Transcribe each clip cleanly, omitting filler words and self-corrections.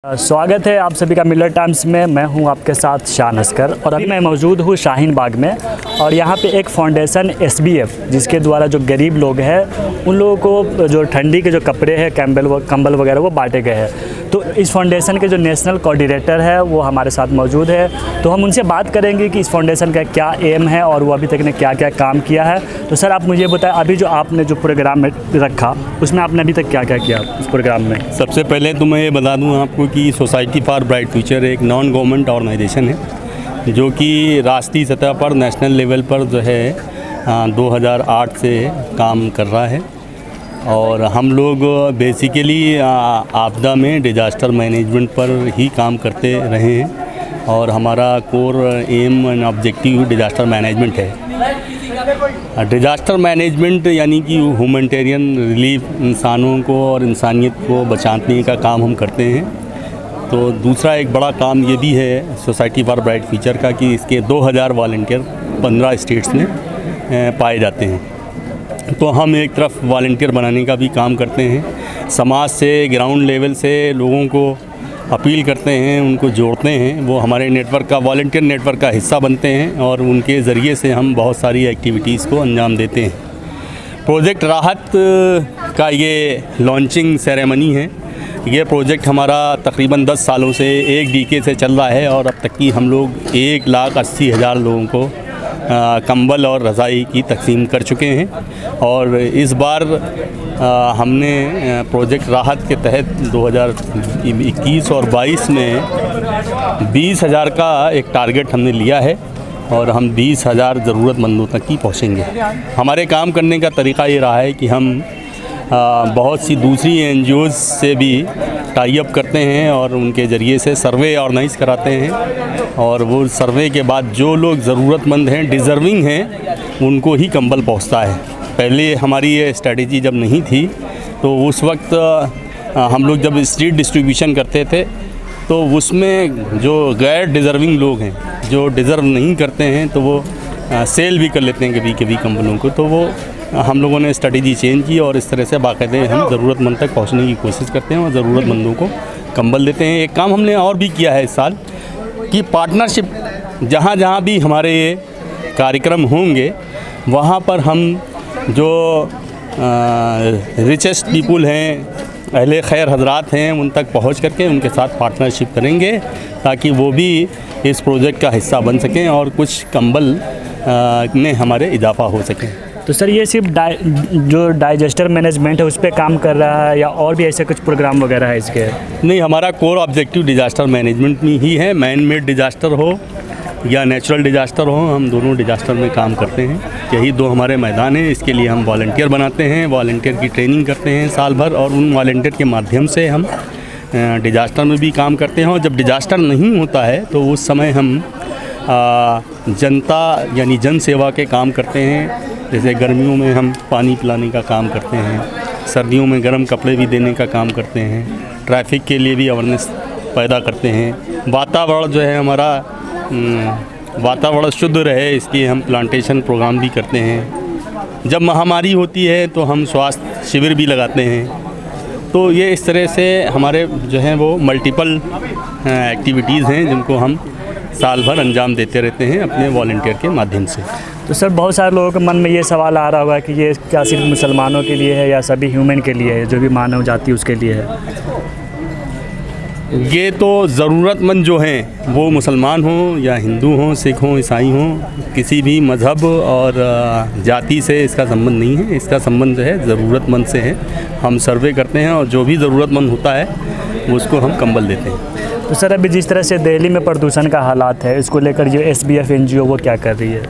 स्वागत है आप सभी का मिलर टाइम्स में। मैं हूं आपके साथ शान अस्कर और अभी मैं मौजूद हूं शाहीन बाग में और यहां पे एक फाउंडेशन SBF जिसके द्वारा जो गरीब लोग हैं उन लोगों को जो ठंडी के जो कपड़े हैं कंबल वगैरह वो बांटे गए हैं। तो इस फाउंडेशन के जो नेशनल कोऑर्डिनेटर है वो हमारे साथ मौजूद है, तो हम उनसे बात करेंगे कि इस फाउंडेशन का क्या एम है और वो अभी तक ने क्या क्या काम किया है। तो सर आप मुझे बताएं, अभी जो आपने जो प्रोग्राम में रखा उसमें आपने अभी तक क्या क्या किया उस प्रोग्राम में? सबसे पहले तो मैं ये बता दूं आपको कि सोसाइटी फॉर ब्राइट फ्यूचर एक नॉन गवर्नमेंट ऑर्गेनाइजेशन है जो कि राष्ट्रीय सतह पर नेशनल लेवल पर जो है 2008 से काम कर रहा है। और हम लोग बेसिकली आपदा में डिज़ास्टर मैनेजमेंट पर ही काम करते रहे हैं और हमारा core aim and objective disaster management है। डिज़ास्टर मैनेजमेंट यानी कि ह्यूमैनिटेरियन रिलीफ, इंसानों को और इंसानियत को बचाने का काम हम करते हैं। तो दूसरा एक बड़ा काम ये भी है सोसाइटी फॉर ब्राइट फ्यूचर का कि इसके 2000 वॉलंटियर 15 स्टेट्स में पाए जाते हैं। तो हम एक तरफ वॉलंटियर बनाने का भी काम करते हैं, समाज से ग्राउंड लेवल से लोगों को अपील करते हैं, उनको जोड़ते हैं, वो हमारे नेटवर्क का वॉलंटियर नेटवर्क का हिस्सा बनते हैं और उनके ज़रिए से हम बहुत सारी एक्टिविटीज़ को अंजाम देते हैं। प्रोजेक्ट राहत का ये लॉन्चिंग सेरेमनी है। ये प्रोजेक्ट हमारा तकरीबन 10 सालों से एक डीके से चल रहा है और अब तक की हम लोग 1,80,000 लोगों को कंबल और रज़ाई की तकसीम कर चुके हैं। और इस बार हमने प्रोजेक्ट राहत के तहत 2021 और 22 में 20,000 का एक टारगेट हमने लिया है और हम 20,000 ज़रूरतमंदों तक ही पहुँचेंगे। हमारे काम करने का तरीका ये रहा है कि हम बहुत सी दूसरी NGOs से भी टाई अप करते हैं और उनके ज़रिए से सर्वे ऑर्गेनाइज़ कराते हैं और वो सर्वे के बाद जो लोग ज़रूरतमंद हैं, डिज़र्विंग हैं, उनको ही कंबल पहुंचता है। पहले हमारी ये स्ट्रेटजी जब नहीं थी तो उस वक्त हम लोग जब स्ट्रीट डिस्ट्रीब्यूशन करते थे तो उसमें जो गैर डिज़र्विंग लोग हैं, जो डिज़र्व नहीं करते हैं, तो वो सेल भी कर लेते हैं कभी कंबलों को। तो वो हम लोगों ने स्ट्रेटजी चेंज की और इस तरह से बाकायदे हम ज़रूरतमंद तक पहुंचने की कोशिश करते हैं और ज़रूरतमंदों को कंबल देते हैं। एक काम हमने और भी किया है इस साल कि पार्टनरशिप, जहाँ जहाँ भी हमारे ये कार्यक्रम होंगे वहाँ पर हम जो रिचेस्ट पीपुल हैं, अहले खैर हजरात हैं, उन तक पहुँच करके उनके साथ पार्टनरशिप करेंगे ताकि वो भी इस प्रोजेक्ट का हिस्सा बन सकें और कुछ कंबल में हमारे इजाफा हो सके। तो सर ये सिर्फ जो डिज़ास्टर मैनेजमेंट है उस पर काम कर रहा है या और भी ऐसे कुछ प्रोग्राम वगैरह है इसके? नहीं, हमारा कोर ऑब्जेक्टिव डिज़ास्टर मैनेजमेंट में ही है। मैन मेड डिज़ास्टर हो या नेचुरल डिज़ास्टर हो, हम दोनों डिज़ास्टर में काम करते हैं। यही दो हमारे मैदान हैं। इसके लिए हम वॉलंटियर बनाते हैं, वॉलंटियर की ट्रेनिंग करते हैं साल भर और उन वॉलंटियर के माध्यम से हम डिज़ास्टर में भी काम करते हैं। और जब डिज़ास्टर नहीं होता है तो उस समय हम जनता यानी जन सेवा के काम करते हैं। जैसे गर्मियों में हम पानी पिलाने का काम करते हैं, सर्दियों में गर्म कपड़े भी देने का काम करते हैं, ट्रैफिक के लिए भी अवेयरनेस पैदा करते हैं। वातावरण जो है हमारा वातावरण शुद्ध रहे इसके हम प्लांटेशन प्रोग्राम भी करते हैं। जब महामारी होती है तो हम स्वास्थ्य शिविर भी लगाते हैं। तो ये इस तरह से हमारे जो हैं वो मल्टीपल एक्टिविटीज़ हैं जिनको हम साल भर अंजाम देते रहते हैं अपने वॉलंटियर के माध्यम से। तो सर बहुत सारे लोगों के मन में ये सवाल आ रहा होगा कि ये क्या सिर्फ मुसलमानों के लिए है या सभी ह्यूमन के लिए है, जो भी मानव जाति उसके लिए है? ये तो ज़रूरतमंद जो हैं वो मुसलमान हों या हिंदू हों, सिख हों, ईसाई हों, किसी भी मज़हब और जाति से इसका संबंध नहीं है। इसका संबंध जो है ज़रूरतमंद से है। हम सर्वे करते हैं और जो भी ज़रूरतमंद होता है उसको हम कंबल देते हैं। तो सर अभी जिस तरह से दिल्ली में प्रदूषण का हालात है, इसको लेकर जो SBF NGO वो क्या कर रही है?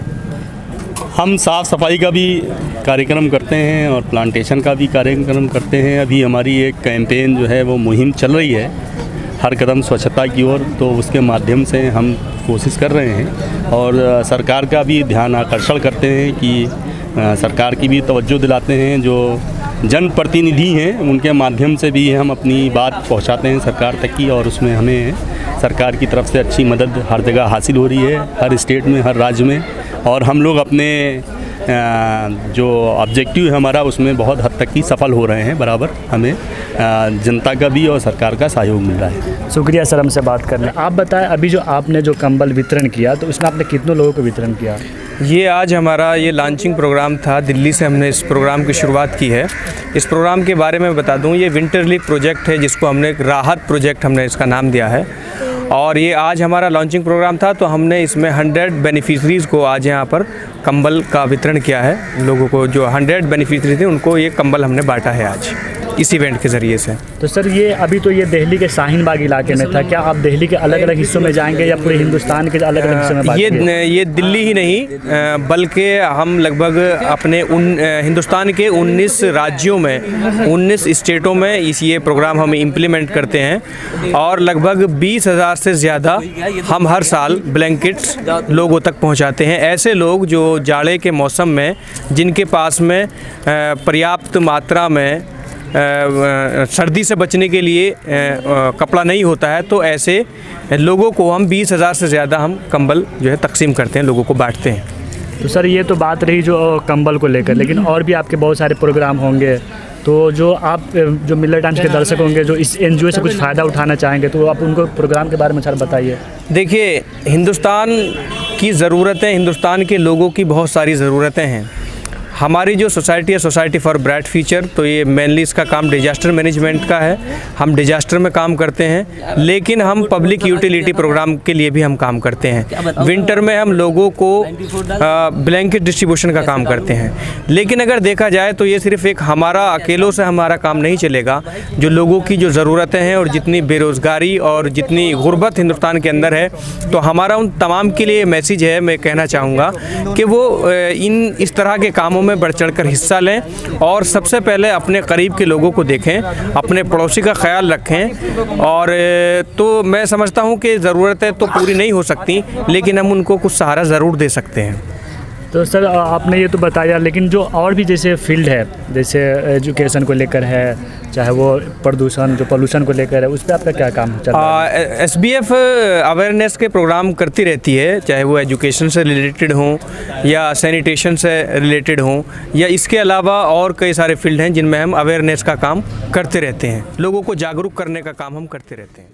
हम साफ़ सफाई का भी कार्यक्रम करते हैं और प्लांटेशन का भी कार्यक्रम करते हैं। अभी हमारी एक कैंपेन जो है वो मुहिम चल रही है, हर कदम स्वच्छता की ओर, तो उसके माध्यम से हम कोशिश कर रहे हैं और सरकार का भी ध्यान आकर्षण करते हैं कि सरकार की भी तवज्जो दिलाते हैं। जो जनप्रतिनिधि हैं उनके माध्यम से भी हम अपनी बात पहुंचाते हैं सरकार तक की और उसमें हमें सरकार की तरफ से अच्छी मदद हर जगह हासिल हो रही है, हर स्टेट में, हर राज्य में। और हम लोग अपने जो ऑब्जेक्टिव है हमारा उसमें बहुत हद तक ही सफल हो रहे हैं। बराबर हमें जनता का भी और सरकार का सहयोग मिल रहा है। शुक्रिया सर हमसे बात करने। आप बताएं, अभी जो आपने जो कंबल वितरण किया तो उसमें आपने कितने लोगों को वितरण किया? ये आज हमारा ये लॉन्चिंग प्रोग्राम था। दिल्ली से हमने इस प्रोग्राम की शुरुआत की है। इस प्रोग्राम के बारे में बता दूं, ये विंटर लीफ प्रोजेक्ट है, जिसको हमने एक राहत प्रोजेक्ट हमने इसका नाम दिया है। और ये आज हमारा लॉन्चिंग प्रोग्राम था, तो हमने इसमें 100 बेनिफिशरीज़ को आज यहाँ पर कंबल का वितरण किया है। लोगों को जो 100 बेनिफिशरी थे उनको ये कंबल हमने बांटा है आज इस इवेंट के ज़रिए से। तो सर ये अभी तो ये दिल्ली के शाहीन बाग इलाके में था, क्या आप दिल्ली के अलग अलग हिस्सों में जाएंगे या पूरे हिंदुस्तान के अलग अलग हिस्सों में बांटेंगे? ये दिल्ली ही नहीं, बल्कि हम लगभग अपने हिंदुस्तान के 19 राज्यों में 19 स्टेटों में ये प्रोग्राम हम इम्प्लीमेंट करते हैं। और लगभग 20,000 से ज़्यादा हम हर साल ब्लैंकेट्स लोगों तक पहुंचाते हैं। ऐसे लोग जो जाड़े के मौसम में जिनके पास में पर्याप्त मात्रा में सर्दी से बचने के लिए कपड़ा नहीं होता है, तो ऐसे लोगों को हम 20,000 से ज़्यादा हम कंबल जो है तकसीम करते हैं, लोगों को बांटते हैं। तो सर ये तो बात रही जो कंबल को लेकर, लेकिन और भी आपके बहुत सारे प्रोग्राम होंगे। तो जो आप जो मिलर टाइम्स के दर्शक होंगे जो इस एनजीओ से कुछ फ़ायदा उठाना चाहेंगे, तो आप उनको प्रोग्राम के बारे में सर बताइए। देखिए, हिंदुस्तान की ज़रूरतें, हिंदुस्तान के लोगों की बहुत सारी ज़रूरतें हैं। हमारी जो सोसाइटी है, सोसाइटी फॉर ब्राइट फ्यूचर, तो ये मेनली इसका काम डिजास्टर मैनेजमेंट का है। हम डिजास्टर में काम करते हैं, लेकिन हम पब्लिक यूटिलिटी प्रोग्राम के लिए भी हम काम करते हैं। विंटर में हम लोगों को ब्लैंकेट डिस्ट्रीब्यूशन का काम करते हैं। लेकिन अगर देखा जाए तो ये सिर्फ एक हमारा अकेलों से हमारा काम नहीं चलेगा। जो लोगों की जो ज़रूरतें हैं और जितनी बेरोज़गारी और जितनी गुर्बत हिंदुस्तान के अंदर है, तो हमारा उन तमाम के लिए मैसेज है, मैं कहना चाहूँगा कि वो इस तरह के कामों में बढ़ चढ़कर हिस्सा लें और सबसे पहले अपने करीब के लोगों को देखें, अपने पड़ोसी का ख्याल रखें। और तो मैं समझता हूं कि ज़रूरतें तो पूरी नहीं हो सकती, लेकिन हम उनको कुछ सहारा ज़रूर दे सकते हैं। तो सर आपने ये तो बताया, लेकिन जो और भी जैसे फील्ड है, जैसे एजुकेशन को लेकर है, चाहे वो प्रदूषण जो पोल्यूशन को लेकर है, उस पर आपका क्या काम चल रहा है? SBF अवेयरनेस के प्रोग्राम करती रहती है, चाहे वो एजुकेशन से रिलेटेड हों या सैनिटेशन से रिलेटेड हों, या इसके अलावा और कई सारे फील्ड हैं जिनमें हम अवेयरनेस का काम करते रहते हैं। लोगों को जागरूक करने का काम हम करते रहते हैं।